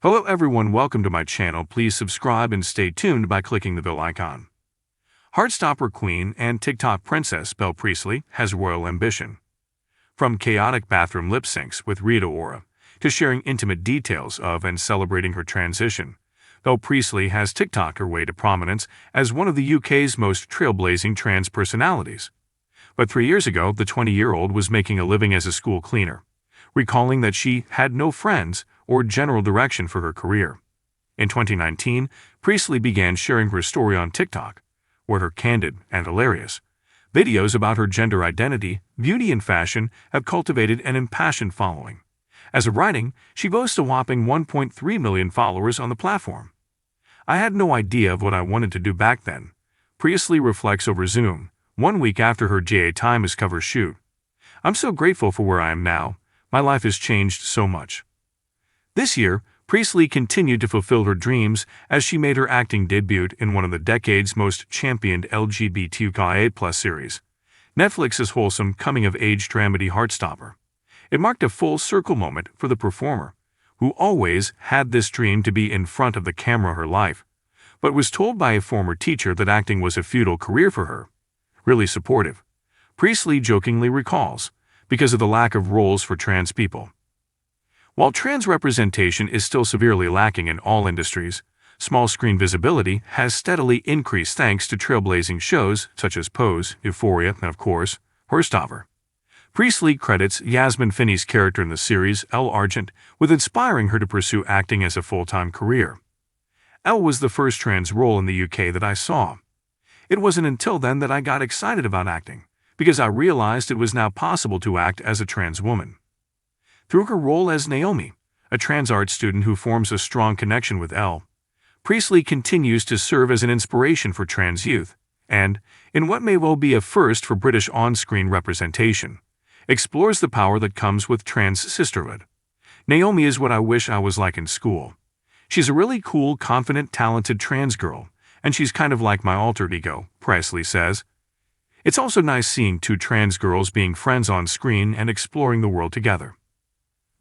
Hello everyone, welcome to my channel. Please subscribe and stay tuned by clicking the bell icon. Heartstopper queen and TikTok princess Bel Priestley has royal ambition. From chaotic bathroom lip syncs with Rita Ora to sharing intimate details of and celebrating her transition, Bel Priestley has TikToked her way to prominence as one of the UK's most trailblazing trans personalities. But 3 years ago, the 20-year-old was making a living as a school cleaner, recalling that she had no friends or general direction for her career. In 2019, Priestley began sharing her story on TikTok, where her candid and hilarious videos about her gender identity, beauty, and fashion have cultivated an impassioned following. As of writing, she boasts a whopping 1.3 million followers on the platform. "I had no idea of what I wanted to do back then," Priestley reflects over Zoom, 1 week after her JA Times cover shoot. "I'm so grateful for where I am now. My life has changed so much." This year, Priestley continued to fulfill her dreams as she made her acting debut in one of the decade's most championed LGBTQIA+ series, Netflix's wholesome coming-of-age dramedy Heartstopper. It marked a full-circle moment for the performer, who always had this dream to be in front of the camera her life, but was told by a former teacher that acting was a futile career for her. "Really supportive," Priestley jokingly recalls, because of the lack of roles for trans people. While trans representation is still severely lacking in all industries, small screen visibility has steadily increased thanks to trailblazing shows such as Pose, Euphoria, and of course, Heartstopper. Priestley credits Yasmin Finney's character in the series, Elle Argent, with inspiring her to pursue acting as a full-time career. Elle was the first trans role in the UK that I saw. It wasn't until then that I got excited about acting, because I realized it was now possible to act as a trans woman. Through her role as Naomi, a trans art student who forms a strong connection with Elle, Priestley continues to serve as an inspiration for trans youth, and, in what may well be a first for British on-screen representation, explores the power that comes with trans sisterhood. "Naomi is what I wish I was like in school. She's a really cool, confident, talented trans girl, and she's kind of like my alter ego," Priestley says. "It's also nice seeing two trans girls being friends on screen and exploring the world together."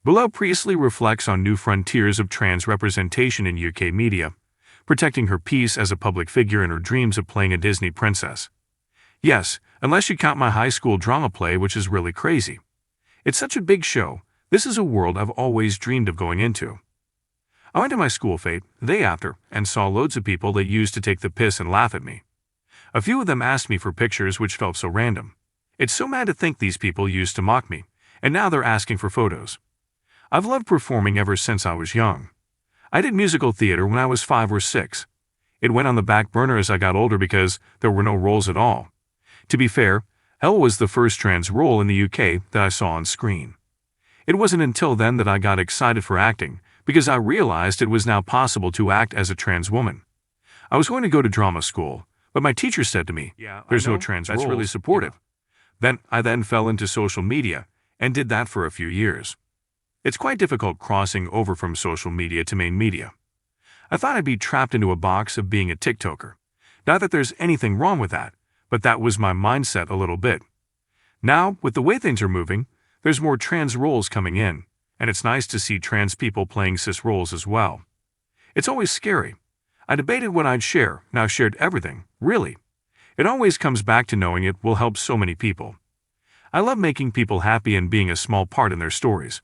Below, Priestley reflects on new frontiers of trans representation in UK media, protecting her peace as a public figure and her dreams of playing a Disney princess. "Yes, unless you count my high school drama play, which is really crazy. It's such a big show. This is a world I've always dreamed of going into. I went to my school fete the day after and saw loads of people that used to take the piss and laugh at me. A few of them asked me for pictures, which felt so random. It's so mad to think these people used to mock me, and now they're asking for photos. I've loved performing ever since I was young. I did musical theater when I was 5 or 6. It went on the back burner as I got older because there were no roles at all. To be fair, Elle was the first trans role in the UK that I saw on screen. It wasn't until then that I got excited for acting, because I realized it was now possible to act as a trans woman. I was going to go to drama school, but my teacher said to me, "There's no trans roles." That's really supportive. Then I fell into social media and did that for a few years. It's quite difficult crossing over from social media to main media. I thought I'd be trapped into a box of being a TikToker. Not that there's anything wrong with that, but that was my mindset a little bit. Now, with the way things are moving, there's more trans roles coming in, and it's nice to see trans people playing cis roles as well. It's always scary. I debated what I'd share, now shared everything, really. It always comes back to knowing it will help so many people. I love making people happy and being a small part in their stories.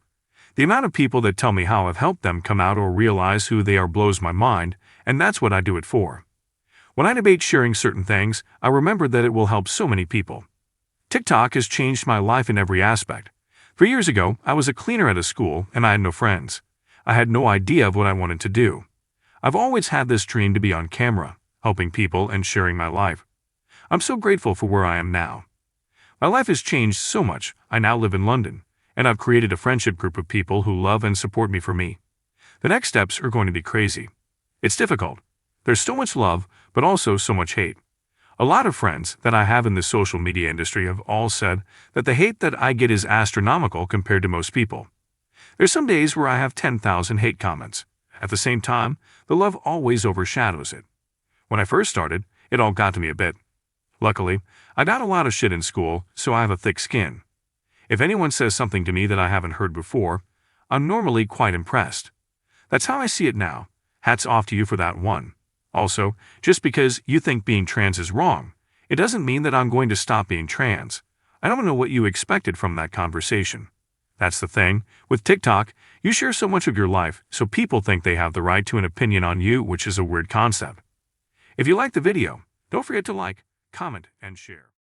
The amount of people that tell me how I've helped them come out or realize who they are blows my mind, and that's what I do it for. When I debate sharing certain things, I remember that it will help so many people. TikTok has changed my life in every aspect. 3 years ago, I was a cleaner at a school and I had no friends. I had no idea of what I wanted to do. I've always had this dream to be on camera, helping people and sharing my life. I'm so grateful for where I am now. My life has changed so much. I now live in London, and I've created a friendship group of people who love and support me for me. The next steps are going to be crazy. It's difficult. There's so much love, but also so much hate. A lot of friends that I have in the social media industry have all said that the hate that I get is astronomical compared to most people. There's some days where I have 10,000 hate comments. At the same time, the love always overshadows it. When I first started, it all got to me a bit. Luckily, I got a lot of shit in school, so I have a thick skin. If anyone says something to me that I haven't heard before, I'm normally quite impressed. That's how I see it now. Hats off to you for that one. Also, just because you think being trans is wrong, it doesn't mean that I'm going to stop being trans. I don't know what you expected from that conversation. That's the thing. With TikTok, you share so much of your life, so people think they have the right to an opinion on you, which is a weird concept. If you like the video, don't forget to like, comment, and share.